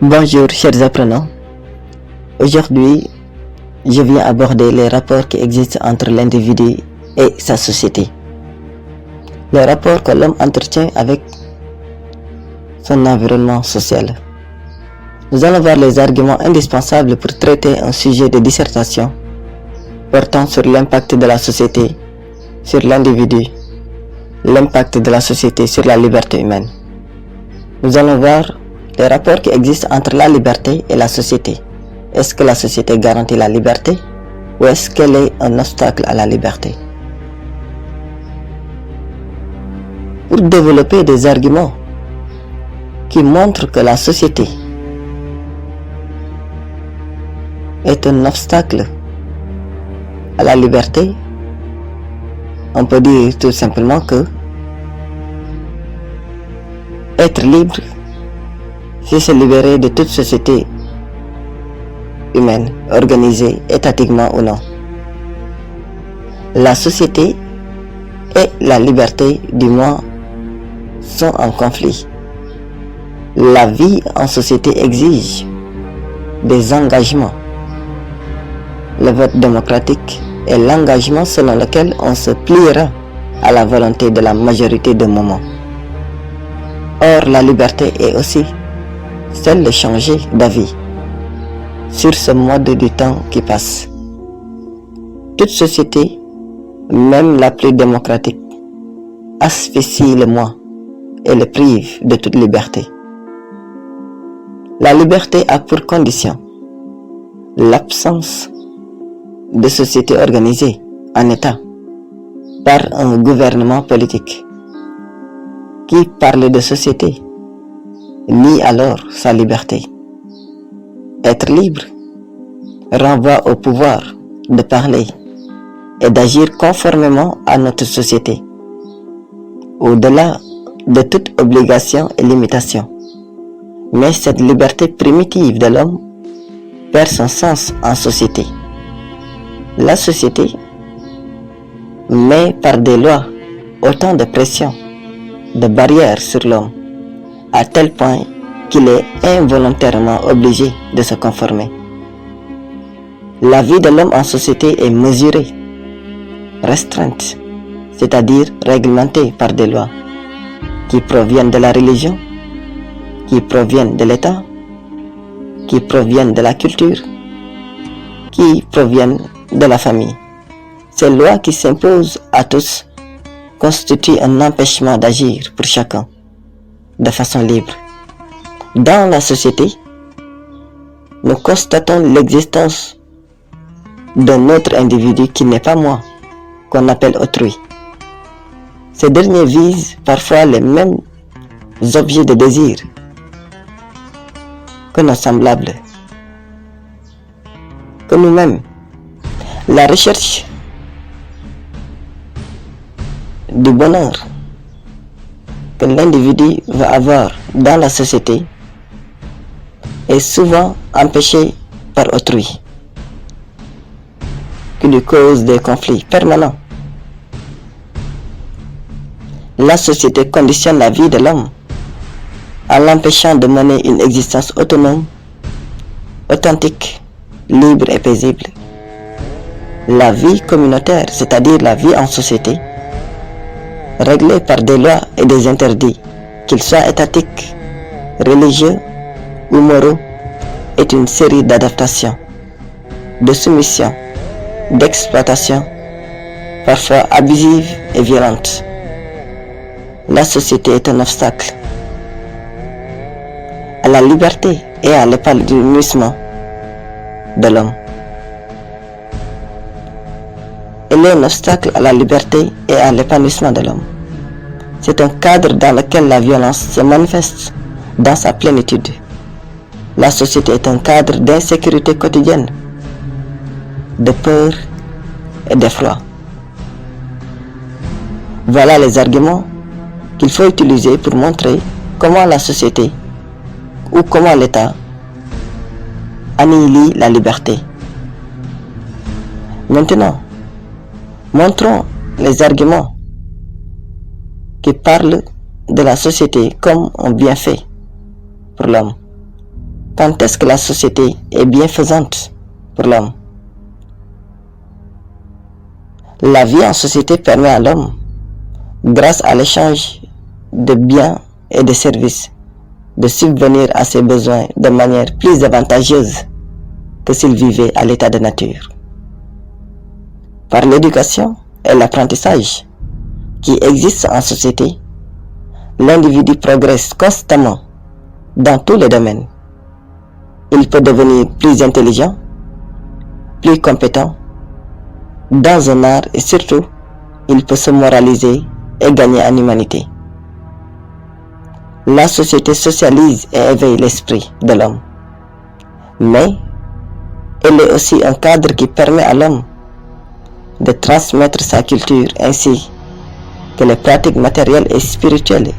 Bonjour chers apprenants. Aujourd'hui, je viens aborder les rapports qui existent entre l'individu et sa société. Les rapports que l'homme entretient avec son environnement social. Nous allons voir les arguments indispensables pour traiter un sujet de dissertation portant sur l'impact de la société sur l'individu, l'impact de la société sur la liberté humaine. Nous allons voir les rapports qui existent entre la liberté et la société. Est-ce que la société garantit la liberté ou est-ce qu'elle est un obstacle à la liberté? Pour développer des arguments qui montrent que la société est un obstacle à la liberté, on peut dire tout simplement que être libre, c'est se libérer de toute société humaine, organisée étatiquement ou non. La société et la liberté, du moins, sont en conflit. La vie en société exige des engagements. Le vote démocratique est l'engagement selon lequel on se pliera à la volonté de la majorité de moment. Or, la liberté est aussi celle de changer d'avis sur ce mode du temps qui passe. Toute société, même la plus démocratique, asphyxie le moi et le prive de toute liberté. La liberté a pour condition l'absence de société organisée en État par un gouvernement politique qui parle de société nie alors sa liberté. Être libre renvoie au pouvoir de parler et d'agir conformément à notre société, au-delà de toute obligation et limitation. Mais cette liberté primitive de l'homme perd son sens en société. La société met par des lois autant de pression, de barrières sur l'homme, à tel point qu'il est involontairement obligé de se conformer. La vie de l'homme en société est mesurée, restreinte, c'est-à-dire réglementée par des lois qui proviennent de la religion, qui proviennent de l'État, qui proviennent de la culture, qui proviennent de la famille. Ces lois qui s'imposent à tous constituent un empêchement d'agir pour chacun de façon libre. Dans la société, nous constatons l'existence d'un autre individu qui n'est pas moi, qu'on appelle autrui. Ces derniers visent parfois les mêmes objets de désir que nos semblables, que nous-mêmes. La recherche du bonheur que l'individu va avoir dans la société est souvent empêchée par autrui, qui lui cause des conflits permanents. La société conditionne la vie de l'homme en l'empêchant de mener une existence autonome, authentique, libre et paisible. La vie communautaire, c'est-à-dire la vie en société, réglée par des lois et des interdits, qu'ils soient étatiques, religieux ou moraux, est une série d'adaptations, de soumission, d'exploitation, parfois abusives et violentes. La société est un obstacle à la liberté et à l'épanouissement de l'homme. Elle est un obstacle à la liberté et à l'épanouissement de l'homme. C'est un cadre dans lequel la violence se manifeste dans sa plénitude. La société est un cadre d'insécurité quotidienne, de peur et d'effroi. Voilà les arguments qu'il faut utiliser pour montrer comment la société ou comment l'État annihile la liberté. Maintenant, montrons les arguments qui parlent de la société comme un bienfait pour l'homme. Quand est-ce que la société est bienfaisante pour l'homme? La vie en société permet à l'homme, grâce à l'échange de biens et de services, de subvenir à ses besoins de manière plus avantageuse que s'il vivait à l'état de nature. Par l'éducation et l'apprentissage qui existent en société, l'individu progresse constamment dans tous les domaines. Il peut devenir plus intelligent, plus compétent dans un art et surtout, il peut se moraliser et gagner en humanité. La société socialise et éveille l'esprit de l'homme. Mais elle est aussi un cadre qui permet à l'homme de transmettre sa culture ainsi que les pratiques matérielles et spirituelles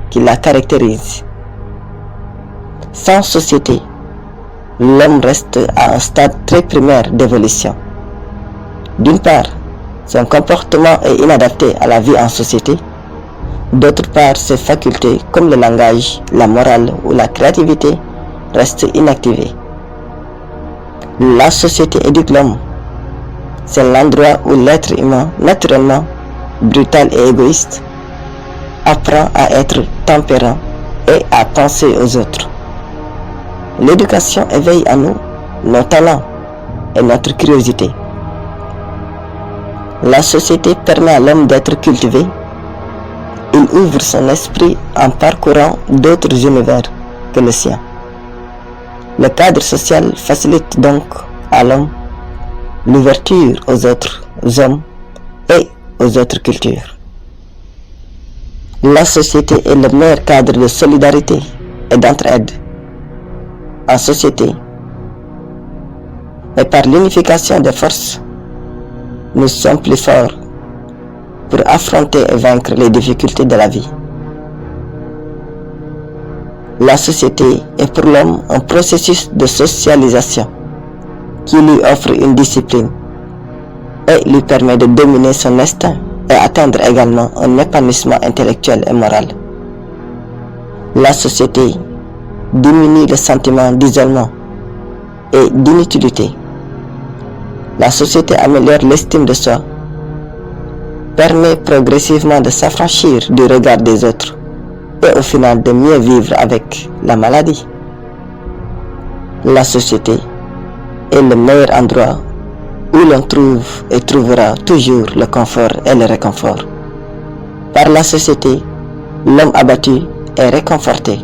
qui la caractérisent. Sans société, l'homme reste à un stade très primaire d'évolution. D'une part, son comportement est inadapté à la vie en société. D'autre part, ses facultés comme le langage, la morale ou la créativité restent inactivées. La société éduque l'homme. C'est l'endroit où l'être humain, naturellement brutal et égoïste, apprend à être tempérant et à penser aux autres. L'éducation éveille en nous nos talents et notre curiosité. La société permet à l'homme d'être cultivé. Il ouvre son esprit en parcourant d'autres univers que le sien. Le cadre social facilite donc à l'homme l'ouverture aux autres hommes et aux autres cultures. La société est le meilleur cadre de solidarité et d'entraide. En société, et par l'unification des forces, nous sommes plus forts pour affronter et vaincre les difficultés de la vie. La société est pour l'homme un processus de socialisation qui lui offre une discipline et lui permet de dominer son instinct et atteindre également un épanouissement intellectuel et moral. La société diminue le sentiment d'isolement et d'inutilité. La société améliore l'estime de soi, permet progressivement de s'affranchir du regard des autres et au final de mieux vivre avec la maladie. La société est le meilleur endroit où l'on trouve et trouvera toujours le confort et le réconfort. Par la société, l'homme abattu est réconforté.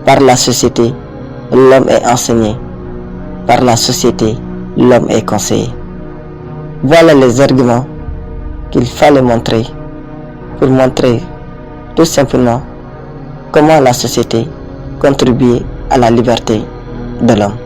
Par la société, l'homme est enseigné. Par la société, l'homme est conseillé. Voilà les arguments qu'il fallait montrer pour montrer tout simplement comment la société contribue à la liberté de l'homme.